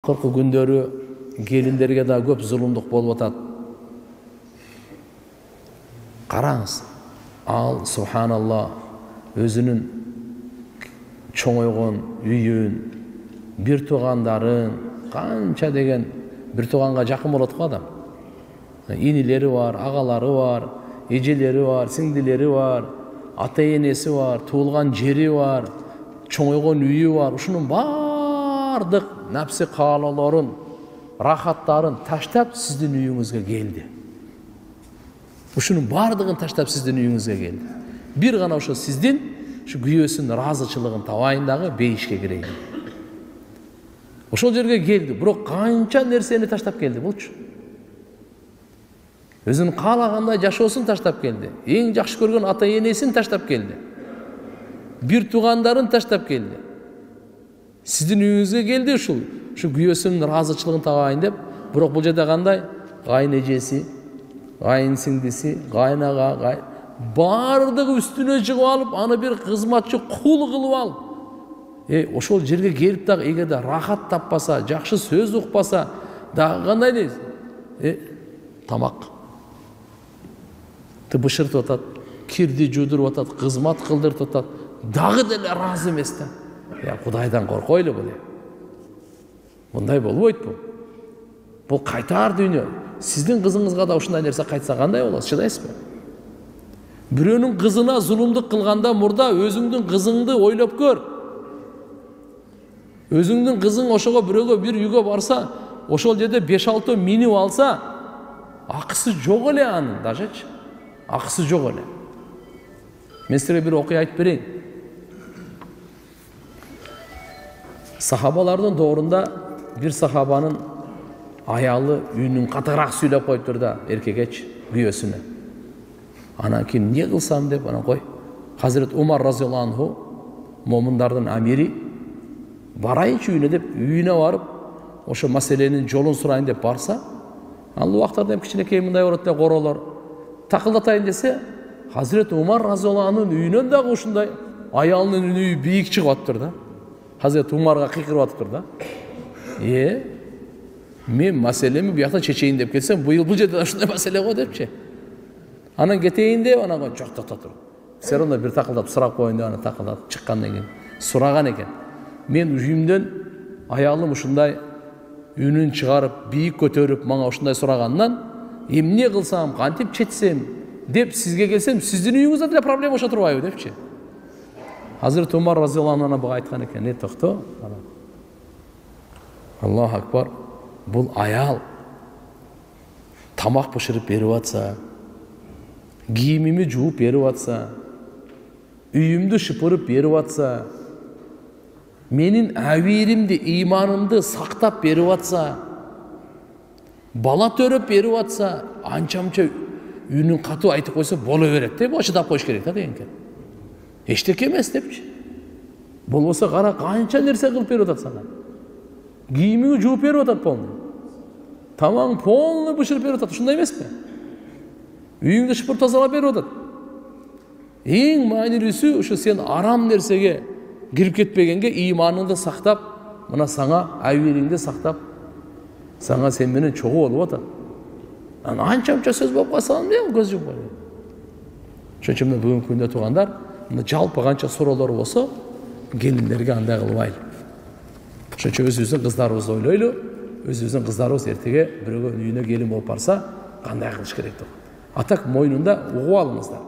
Akыркы күндөрү келиндерге да көп зулумдук болуп атат. Караңыз, ал субханалла өзүнүн чоңойгон үйүн, бир туугандарын, канча деген бир тууганга жакын болот го адам. Инилери бар, агалары бар, эжелери бар, сиңдилери бар, ата энеси бар, туулган жери бар, чоңойгон үйү бар. Ушунун бардык напси каалоолорун, рахаттарын таштап сиздин үйүңүзгө келди. Ушунун бардыгын таштап сиздин үйүңүзгө келди. Бир гана ошо сиздин ушу күйөөсүнүн ыраазычылыгын табайын дагы бейишке кирейин. Ошол жерге келди, бирок канча нерсени таштап келди булчу. Өзүнүн каалагандай жашоосун таштап келди. Эң жакшы көргөн ата энесин таштап келди. Бир туугандарын таштап келди. Сиздин үйүңүзгө келди ушул күйөөсүнүн ыраазычылыгын табайын деп, бирок бул жерде кандай? Кайын эжеси, кайын сиңдиси, кайнага, бардыгы үстүнө чыгып алып, аны бир кызматчы кул кылып алып. Ошол жерге келип дагы эгерде рахат таппаса, жакшы сөз укпаса, дагы кандай дейсиз? Тамак бышыртып атат, кирди жуудуруп атат, кызмат кылдырып атат, дагы деле ыраазы эмес да. Кудайдан коркойлу бул. Мындай болбойт бул. Бул кайтар дүйнө. Сиздин кызыңызга да ушундай нерсе кайтса кандай болот? Чыдайсызбы? Бирөөнүн кызына зулумдук кылганда мурда өзүңдүн кызыңды ойлоп көр. Өзүңдүн кызың ошого бирөөгө бир үйгө барса, ошол жерде 5-6 минип алса, акысы жок эле анын, дажечи. Акысы жок эле. Мен силерге бир окуя айтып берейин. Сахабалардын доорунда бир сахабанын аялы үйүнүн катыраак сүйлөп коюптур да, эркекечи, күйөөсүнө. Анан кийин эмне кылсам деп, анан кой. Хазирет Умар разияллаху анху, момундардын амири, барайынчы үйүнө деп, үйүнө барып, ошо маселенин жолун сурайын деп барса, ал убактарда кичинекей мындай болот да, королор такылдатайын десе, Хазирет Умар разияллаху анхунун үйүнөн дагы ушундай аялынын үнү бийик чыгып атыптыр да. Хазирет Умарга кыйкырып атыптыр да. Мен маселеми буякта чечейин деп келсем, бул жерде ушундай маселе го депчи. Анан кетейин деп, анан жок токтотур. Сер онда бир такылдап сурап коеюн деп, анан такылдап чыккандан кийин сураган экен. Мен үйүмдөн аялым ушундай үнүн чыгарып, бийик көтөрүп, мага ушундай сурагандан, эмне кылсам, кантип чечсем деп сизге келсем, сиздин үйүңүздө деле проблема ошо турбайбы депчи. Хазирет Умар разияллаху анху буга айткан экен, токто. Аллаху акбар. Бул аял тамак бышырып берип атса, кийимими жууп берип атса, үйүмдү шыпырып берип атса, менин абийиримди, ыйманымды сактап берип атса, бала төрөп берип атса, анча-мынча үйүнүн катуу айтып койсо боло берет деп, чыдап коюш керек да дегенге. Эчтеке эмес депчи. Болбосо кара канча нерсе кылып берип атат сага. Кийимиңи жууп берип атат полный. Тамаң полный бышырып берип атат, ушундай эмеспи? Үйүңдү шыпырып тазалап берип атат. Эң маанилүүсү ушу сен арам нерсеге кирип кетпегенге ыйманыңды сактап, мына сага абийириңди сактап, сага сен менен чогуу болуп атат. Анча-мынча сөз болуп калса, эмне көз жумуп койду. Ошон үчүн бүгүнкү күндө туугандар, жалпы канча суроолор болсо, келиндерге андай кылбайлы. Ошон үчүн өзүбүздүн кыздарыбызды ойлойлу, өзүбүздүн кыздарыбыз эртеге бирөөгө үйүнө келин болуп барса, кандай кылыш керек деп. Атак мойнунда угуп алыңыздар.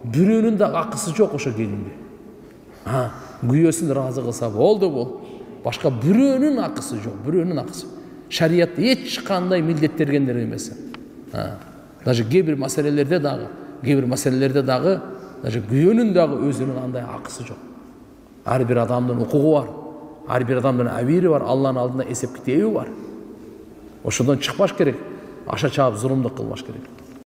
Бирөөнүн да акысы жок ошо келинге. Күйөөсүн ыраазы кылса болду бул. Башка бирөөнүн акысы жок, бирөөнүн акысы. Шариятта эч кандай милдеттергендер эмес. Даже кээ бир маселелерде дагы, даже күйөөнүн дагы өзүнүн андай акысы жок. Ар бир адамдын укугу бар. Ар бир адамдын абийири бар, Алланын алдында эсеп китеби бар. Ошондон чыкпаш керек. Аша чаап зулумдук кылбаш керек.